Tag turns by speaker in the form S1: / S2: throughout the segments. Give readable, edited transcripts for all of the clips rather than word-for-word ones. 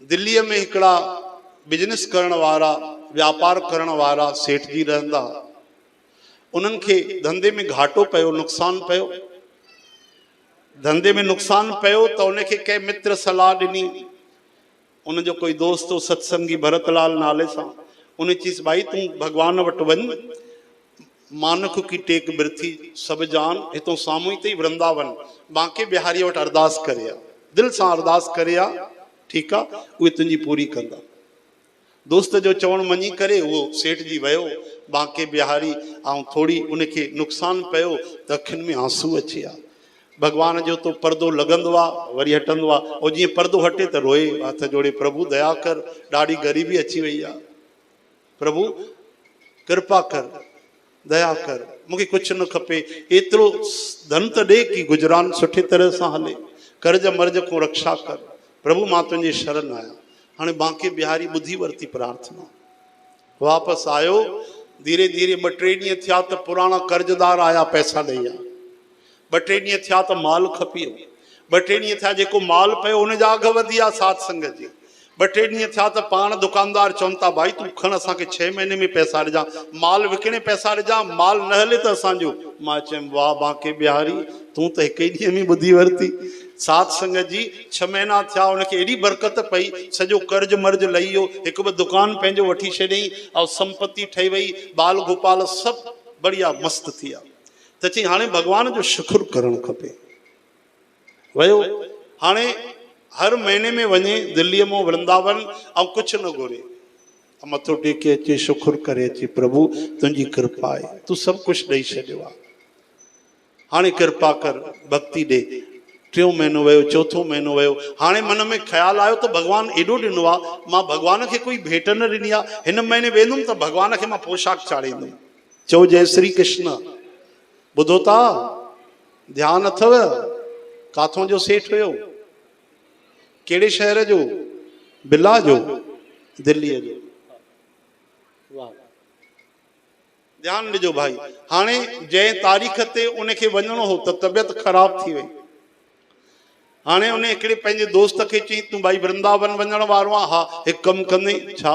S1: दिल्ली में हिकड़ा बिजनेस करण वारा व्यापार करण वारा सेठ जी रहंदा। उन्हनि खे धंधे में घाटो पियो, नुक़सान पियो। धंधे में नुक़सान पियो तो उनखे कंहिं मित्र सलाह ॾिनी। उनजो कोई दोस्त हो सत्संगी भरतलाल नाले सां। उन चीज भाई तूं भगवान वटि वञ, मानक की टेक बिरथी सब जान हितों साम्हूं ई अथई वृंदावन, बांके बिहारी वटि अरदास करे आ, दिल सां अरदास करे आ, ठीकु आहे, उहे तुंहिंजी पूरी कंदा। दोस्त जो चवण मञी करे उहो सेठ जी वियो बांके बिहारी। ऐं थोड़ी उनखे नुक़सान पियो त अखियुनि में आंसू अची विया। भगवान जो तो पर्दो लॻंदो आहे वरी हटंदो आहे, ऐं जीअं पर्दो हटे त रोए, हथ जोड़े प्रभु दया कर, ॾाढी ग़रीबी अची वई आहे, प्रभु कृपा कर, दया कर, मूंखे कुझु न खपे, एतिरो धन त ॾे कि गुजरान सुठी तरह सां हले, कर्ज मर्ज को रक्षा कर, प्रभु मां तुंहिंजे शरण आहियां। हाणे बांके बिहारी ॿुधी वरिती प्रार्थना, वापसि आयो। धीरे धीरे 2-3 ॾींहं थिया त पुराणा कर्जदार आया, पैसा ॾेई विया। 2-3 ॾींहं थिया त माल खपी वियो। 2-3 ॾींहं थिया जेको माल पियो उनजा अघ वधी विया साध संगत जी। 2-3 ॾींहं थिया त पाण दुकानदार चवनि था भाई तूं खण, असांखे 6 महीने में पैसा ॾिजां, माल विकिणे पैसा ॾिजां, माल न हले त असांजो। मां चयुमि वाह बांके बिहारी, तूं त हिकु ई ॾींहं में ॿुधी वरिती। साध संगत जी 6 महीना थिया, उनखे एॾी बरकत पई, सॼो कर्ज मर्ज लही वियो, हिकु ॿ दुकान पंहिंजो वठी छॾियईं, ऐं संपत्ति ठही वई, बाल गोपाल सभु बढ़िया मस्तु थी विया। त चई हाणे भगवान जो शुक्र करणु खपे। वियो, हाणे हर महीने में वञे दिल्लीअ मां वृंदावन, ऐं कुझु न घुरे, मथो टेके अचे, शुक्र करे अचे, प्रभु तुंहिंजी कृपा आहे, तूं सभु कुझु ॾेई छॾियो आहे, हाणे कृपा कर, भक्ति ॾे। 3 महीनो वियो, 4थो महीनो वियो, हाणे मन में ख़्यालु आयो त भगवान एॾो ॾिनो आहे, मां भगवान खे कोई भेंट न ॾिनी आहे, हिन महीने वेंदुमि त भगवान खे मां पोशाक चाढ़ींदुमि। चओ जय श्री कृष्ण। ॿुधो था, ध्यानु अथव, काथों जो सेठ हुयो, कहिड़े शहर जो, बिला जो, दिल्लीअ जो। ध्यानु ॾिजो भाई। हाणे जंहिं तारीख़ ते उनखे वञिणो हो त तबियत ख़राब थी वई। हाणे उन हिकिड़े पंहिंजे दोस्त खे चई तूं भाई वृंदावन वञण वारो आहे, हा हिकु कमु कंदे, छा?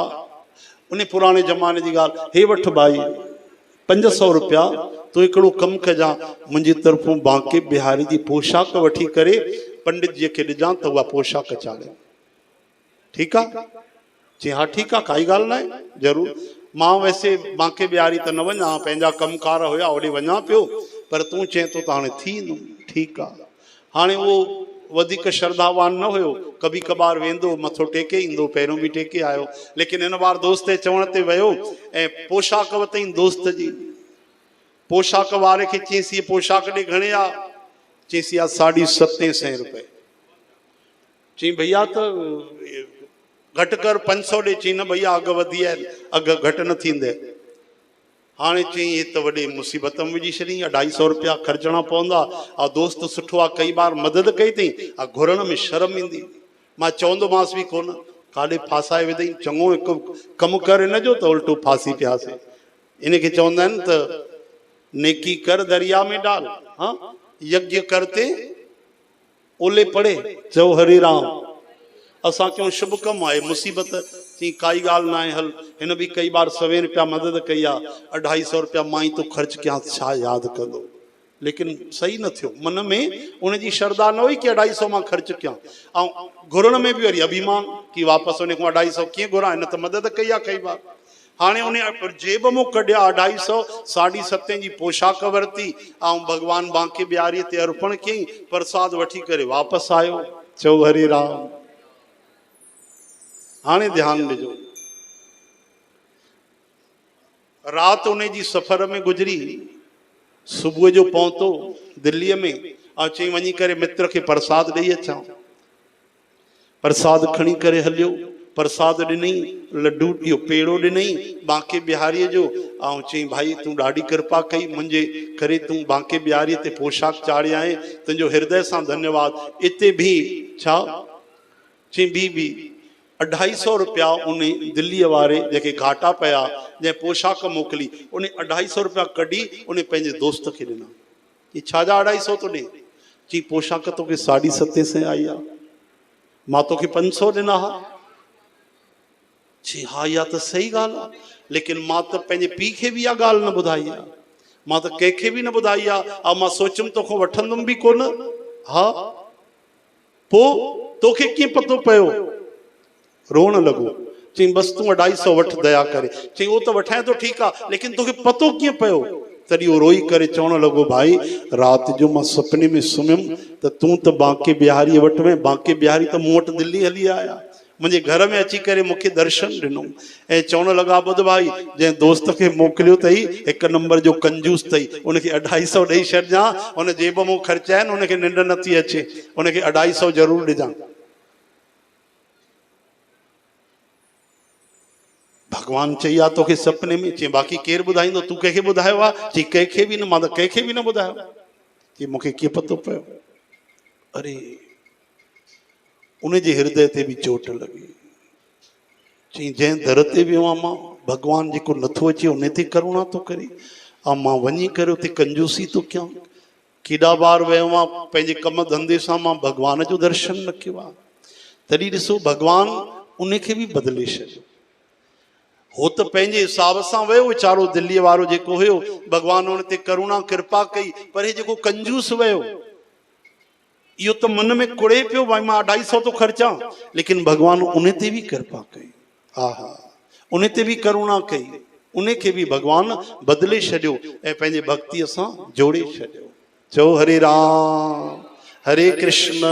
S1: उन पुराणे ज़माने जी ॻाल्हि, हे वठि भाई 500 रुपया, तूं हिकिड़ो कमु कजां, मुंहिंजी तरफ़ों बांके बिहारी जी पोशाक वठी करे पंडित जी खे ॾिजां त उहा पोशाक चाढ़े। ठीकु आहे? चई हा ठीकु आहे, काई ॻाल्हि न आहे, ज़रूरु। मां वैसे बांके बिहारी त न वञा, पंहिंजा कमकार हुया होॾे वञा पियो, पर तूं चए थो त हाणे थी ईंदुमि। ठीकु आहे। हाणे उहो वधीक श्रद्धावान न हुयो, कभी कभार वेंदो, मथो टेके ईंदो, पहिरियों बि टेके आयो, लेकिन हिन बार दोस्त जे चवण ते वियो ऐं पोशाक वरितईं दोस्त जी। पोशाक वारे खे चईंसि हीअ पोशाक ॾे, घणे आहे? चईंसि आहे 750 रुपए। चई भैया त घटि कर, 500 ॾे। चई न भैया अघु वधी आहिनि, अघु घटि न थींदे। हाणे चई हे त वॾे मुसीबत में विझी छॾी, 250 रुपया ख़र्चणा पवंदा। ऐं दोस्त सुठो आहे, कई बार मदद कई अथई, घुरण में शर्म ईंदी। मां चवंदोमांसि बि कोन, काॾे फासाए विधई, चङो हिकु कमु कर हिन जो त उल्टो फासी पियासीं। इनखे चवंदा आहिनि त नेकी कर दरिया में डाल, हाँ यज्ञ करते ओले पड़े, चओ हरे राम। असां क्यों शुभ कमु आहे, मुसीबत चई काई ॻाल्हि न आहे, हल। हिन बि कई बार 100 रुपया मदद कई आहे, 250 रुपया मां ई तो ख़र्च कयां, छा यादि कंदो, लेकिन सही न थियो। मन में उनजी श्रद्धा न हुई कि 250 मां ख़र्च कयां, ऐं घुरण में बि वरी अभिमान कि वापसि उन खां 250 कीअं घुरां, हिन त मदद कई आहे कई बार। हाणे उन जेब मां कढिया 250, 7.5 जी पोशाक वरिती, ऐं भगवान बांके बिहारी ते अर्पण कयईं, प्रसाद वठी करे वापसि आयो। चओ हरे राम। हाणे ध्यानु ॾिजो, राति उन जी सफ़र में गुज़री, सुबुह जो पहुतो दिल्लीअ में, ऐं चई वञी करे मित्र खे प्रसाद ॾेई अचां। प्रसाद खणी करे हलियो, प्रसाद ॾिनई, लड्डू इहो पेड़ो ॾिनई बांके बिहारीअ जो, ऐं चई भाई तूं ॾाढी कृपा कई, मुंहिंजे करे तूं बांके बिहारीअ ते पोशाक चाढ़े आए, तुंहिंजो हृदय सां धन्यवाद। इते बि छा? चई बि 250 रुपया उन दिल्लीअ वारे जेके घाटा पिया, जंहिं पोशाक मोकिली, उन 250 रुपया कढी उन पंहिंजे दोस्त खे ॾिना। ही छाजा 250 तो ॾे? चई पोशाक तोखे 750 आई आहे, मां तोखे 500 ॾिना हा, चई हा इहा त सही ॻाल्हि आहे, लेकिन मां त पंहिंजे पीउ खे बि इहा ॻाल्हि न ॿुधाई आहे, मां त कंहिंखे बि न ॿुधाई आहे, ऐं मां सोचियुमि तोखां वठंदुमि बि कोन। हा पोइ तोखे कीअं पतो पियो? रोअण लॻो। चई बसि तूं 250 वठ दया करे। चई उहो त वठाए थो ठीकु आहे, लेकिन तोखे पतो कीअं पियो? तॾहिं उहो रोई करे चवण लॻो भाई राति जो मां सुपिने में सुम्हियुमि त तूं त बांके बिहारी वटि में, बांके बिहारी त मूं वटि दिल्ली हली आया, मुंहिंजे घर में अची करे मूंखे दर्शन ॾिनो ऐं चवण लॻा ॿुध भाई जंहिं दोस्त खे मोकिलियो अथई हिकु नंबर जो कंजूस अथई, उनखे 250 ॾेई छॾिजां, उन जेब मूं ख़र्चा आहिनि, उनखे निंड नथी अचे, उनखे 250 ज़रूरु ॾिजां। भगवान चई आहे तोखे सपने में। चई बाक़ी केरु ॿुधाईंदो? तूं कंहिंखे ॿुधायो आहे? चई कंहिंखे बि न, मां त कंहिंखे बि न ॿुधायो। चई मूंखे कीअं पतो पियो? अरे उनजे हृदय ते बि चोट लॻी। चई जंहिं दर ते वियो आहियां मां, भगवान जेको नथो अचे उन ते करुणा थो करे, ऐं मां वञी करे उते कंजूसी थो कयां। केॾा बार वियो आहियां पंहिंजे कम धंधे सां, मां भगवान जो दर्शन न कयो आहे। तॾहिं ॾिसो भगवान उनखे बि बदिले छॾियो। हो त पंहिंजे हिसाब सां वियो वीचारो, दिल्लीअ वारो जेको हुयो, भगवान हुन ते करुणा कृपा कई, पर हे जेको कंजूस वियो इहो त मन में कुड़े पियो भाई मां 250 तो ख़र्चा, लेकिन भगवान उन ते बि कृपा कई। हा हा उन ते बि करुणा कई, उन खे बि भगवान बदिले छॾियो ऐं पंहिंजे भक्तीअ सां जोड़े छॾियो। चओ हरे राम हरे कृष्ण।